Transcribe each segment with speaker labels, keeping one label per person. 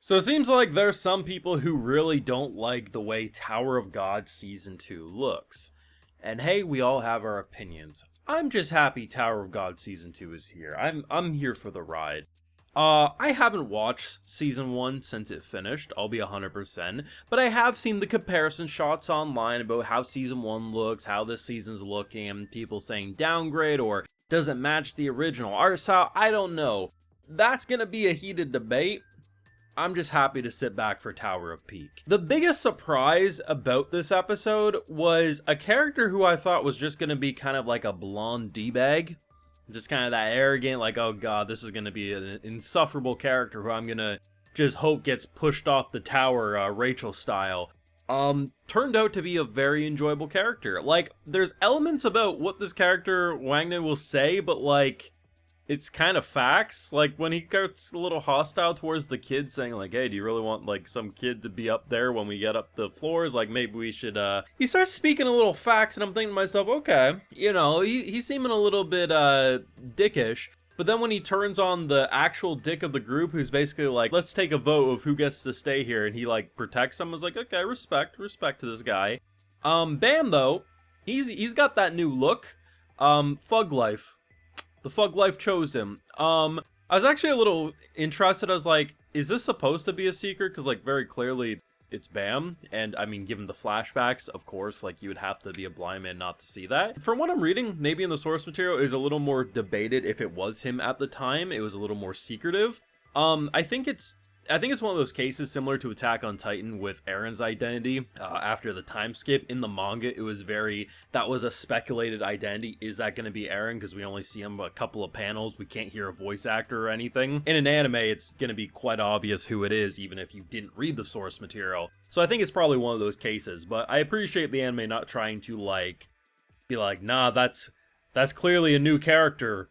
Speaker 1: So it seems like there's some people who really don't like the way Tower of God Season 2 looks. And hey, we all have our opinions. I'm just happy Tower of God Season 2 is here. I'm here for the ride. I haven't watched Season 1 since it finished, I'll be 100%, but I have seen the comparison shots online about how Season 1 looks, how this season's looking, people saying downgrade or doesn't match the original art style, I don't know. That's gonna be a heated debate. I'm just happy to sit back for Tower of Peak. The biggest surprise about this episode was a character who I thought was just going to be kind of like a blonde D-bag. Just kind of that arrogant, like, oh god, this is going to be an insufferable character who I'm going to just hope gets pushed off the tower, Rachel style. Turned out to be a very enjoyable character. Like, there's elements about what this character, Wangnan, will say, but like, it's kind of facts. Like when he gets a little hostile towards the kid, saying like, hey, do you really want like some kid to be up there when we get up the floors? Like maybe we should he starts speaking a little facts, and I'm thinking to myself, okay, you know, he's seeming a little bit dickish. But then when he turns on the actual dick of the group, who's basically like, let's take a vote of who gets to stay here, and he like protects them, I was like, okay, respect to this guy. Bam though, he's got that new look. Thug life. The Thug Life chose him. I was actually a little interested. I was like, is this supposed to be a secret? Because, like, very clearly it's Bam. And, I mean, given the flashbacks, of course, like, you would have to be a blind man not to see that. From what I'm reading, maybe in the source material, it was a little more debated if it was him at the time. It was a little more secretive. I think it's one of those cases similar to Attack on Titan with Eren's identity. After the time skip in the manga, it was that was a speculated identity. Is that going to be Eren? Because we only see him a couple of panels. We can't hear a voice actor or anything. In an anime, it's going to be quite obvious who it is, even if you didn't read the source material. So I think it's probably one of those cases. But I appreciate the anime not trying to like be like, nah, that's clearly a new character.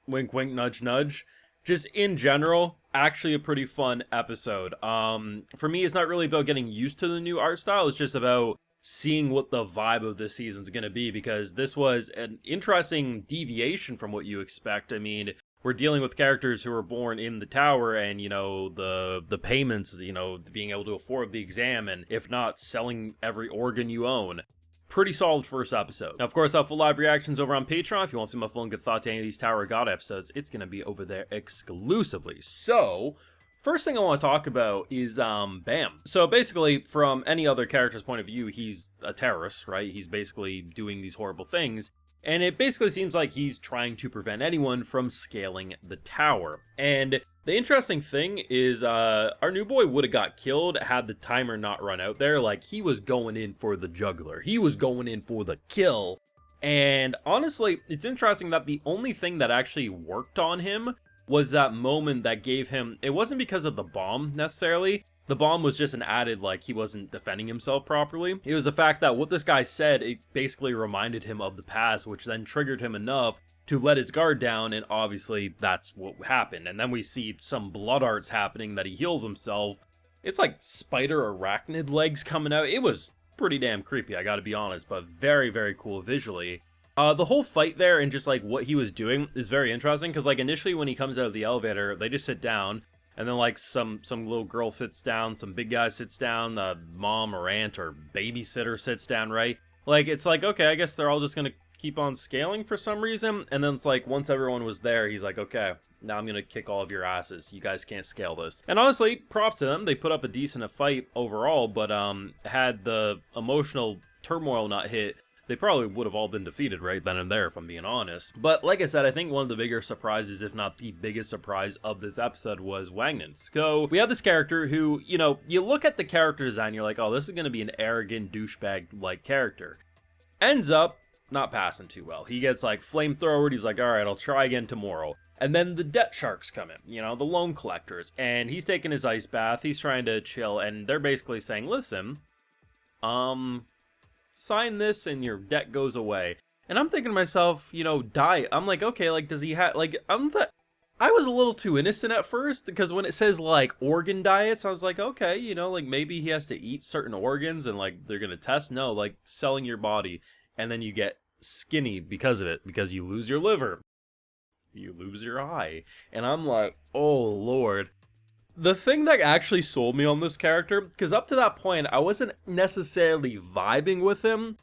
Speaker 1: Wink, wink, nudge, nudge. Just in general, actually a pretty fun episode. For me, it's not really about getting used to the new art style. It's just about seeing what the vibe of this season's going to be, because this was an interesting deviation from what you expect. I mean, we're dealing with characters who were born in the tower, and, you know, the payments, you know, being able to afford the exam, and if not, selling every organ you own. Pretty solid first episode. Now, of course, I have full live reactions over on Patreon. If you want to see my full and good thought to any of these Tower of God episodes, it's going to be over there exclusively. So, first thing I want to talk about is Bam. So basically, from any other character's point of view, he's a terrorist, right? He's basically doing these horrible things. And it basically seems like he's trying to prevent anyone from scaling the tower. And the interesting thing is, our new boy would have got killed had the timer not run out there. Like, he was going in for the jugular. He was going in for the kill. And honestly, it's interesting that the only thing that actually worked on him was that moment that gave him... It wasn't because of the bomb, necessarily. The bomb was just an added, like, he wasn't defending himself properly. It was the fact that what this guy said, it basically reminded him of the past, which then triggered him enough to let his guard down, and obviously that's what happened. And then we see some blood arts happening that he heals himself. It's like spider arachnid legs coming out. It was pretty damn creepy, I gotta be honest, but very, very cool visually. The whole fight there and just like what he was doing is very interesting, because like initially when he comes out of the elevator, they just sit down. And then, like, some little girl sits down, some big guy sits down, the mom or aunt or babysitter sits down, right? Like, it's like, okay, I guess they're all just gonna keep on scaling for some reason. And then it's like, once everyone was there, he's like, okay, now I'm gonna kick all of your asses. You guys can't scale this. And honestly, props to them. They put up a decent fight overall, but had the emotional turmoil not hit, they probably would have all been defeated right then and there, if I'm being honest. But like I said, I think one of the bigger surprises, if not the biggest surprise of this episode, was Wangnan. So we have this character who, you know, you look at the character design, you're like, oh, this is going to be an arrogant douchebag-like character. Ends up not passing too well. He gets like flamethrowered, he's like, all right, I'll try again tomorrow. And then the debt sharks come in, you know, the loan collectors, and he's taking his ice bath, he's trying to chill, and they're basically saying, listen, sign this and your debt goes away. And I'm thinking to myself, you know, diet. I'm like, okay, like, does he have, like, I was a little too innocent at first, because when it says, like, organ diets, I was like, okay, you know, like, maybe he has to eat certain organs and, like, they're gonna test. No, like, selling your body, and then you get skinny because of it, because you lose your liver. You lose your eye. And I'm like, oh, Lord. The thing that actually sold me on this character, because up to that point, I wasn't necessarily vibing with him,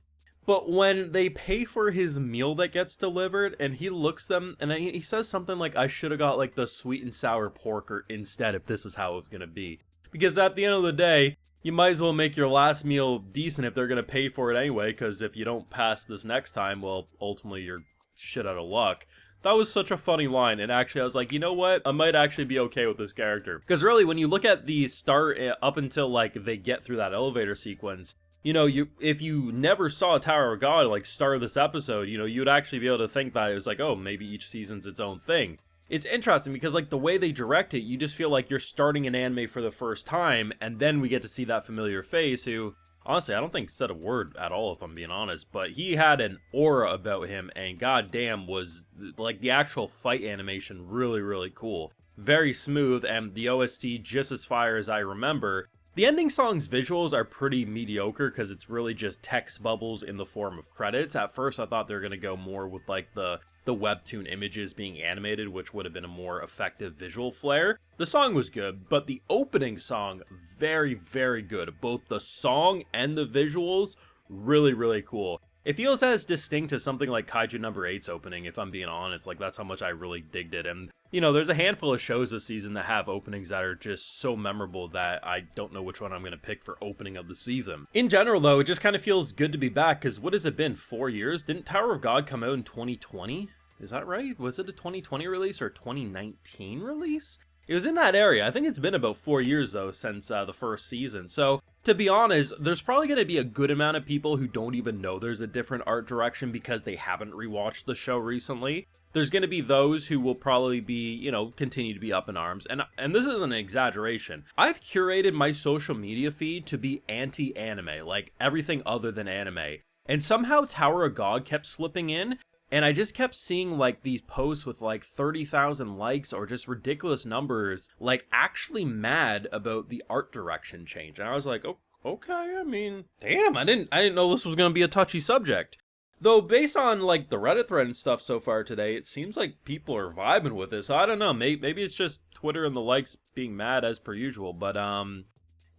Speaker 1: but when they pay for his meal that gets delivered and he looks them and he says something like, I should have got like the sweet and sour pork or instead if this is how it was going to be. Because at the end of the day, you might as well make your last meal decent if they're going to pay for it anyway, because if you don't pass this next time, well, ultimately you're shit out of luck. That was such a funny line, and actually I was like, you know what, I might actually be okay with this character. Because really, when you look at the start up until like they get through that elevator sequence, you know, if you never saw Tower of God like start this episode, you know, you'd actually be able to think that it was like, oh, maybe each season's its own thing. It's interesting because like the way they direct it, you just feel like you're starting an anime for the first time, and then we get to see that familiar face who, honestly, I don't think said a word at all, if I'm being honest, but he had an aura about him, and goddamn was, like, the actual fight animation really, really cool. Very smooth, and the OST just as fire as I remember. The ending song's visuals are pretty mediocre because it's really just text bubbles in the form of credits. At first, I thought they were going to go more with, like, the webtoon images being animated, which would have been a more effective visual flair. The song was good, but the opening song, very, very good. Both the song and the visuals, really, really cool. It feels as distinct as something like Kaiju number 8's opening, if I'm being honest. Like, that's how much I really digged it. And, you know, there's a handful of shows this season that have openings that are just so memorable that I don't know which one I'm going to pick for opening of the season. In general, though, it just kind of feels good to be back, because what has it been, 4 years? Didn't Tower of God come out in 2020? Is that right? Was it a 2020 release or 2019 release? It was in that area. I think it's been about 4 years, though, since the first season. So, to be honest, there's probably going to be a good amount of people who don't even know there's a different art direction because they haven't rewatched the show recently. There's going to be those who will probably be, you know, continue to be up in arms. And this isn't an exaggeration. I've curated my social media feed to be anti-anime, like everything other than anime. And somehow Tower of God kept slipping in. And I just kept seeing, like, these posts with, like, 30,000 likes or just ridiculous numbers, like, actually mad about the art direction change. And I was like, oh, okay, I mean, damn, I didn't know this was going to be a touchy subject. Though, based on, like, the Reddit thread and stuff so far today, it seems like people are vibing with this. I don't know, maybe it's just Twitter and the likes being mad as per usual, but,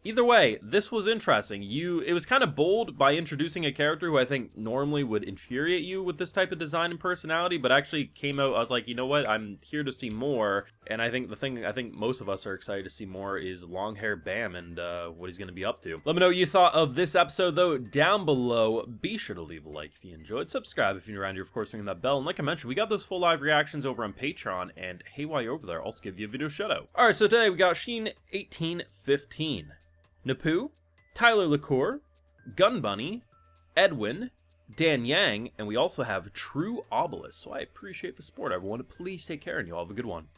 Speaker 1: either way, this was interesting. It was kind of bold by introducing a character who I think normally would infuriate you with this type of design and personality, but actually came out, I was like, you know what, I'm here to see more, and I think the thing I think most of us are excited to see more is long hair Bam and what he's going to be up to. Let me know what you thought of this episode, though, down below. Be sure to leave a like if you enjoyed, subscribe if you're new around here, of course, ring that bell, and like I mentioned, we got those full live reactions over on Patreon, and hey, while you're over there, I'll also give you a video shout out. Alright, so today we got Sheen 1815. Napoo, Tyler LaCour, Gun Bunny, Edwin, Dan Yang, and we also have True Obelisk. So I appreciate the support, everyone. Please take care, and you all have a good one.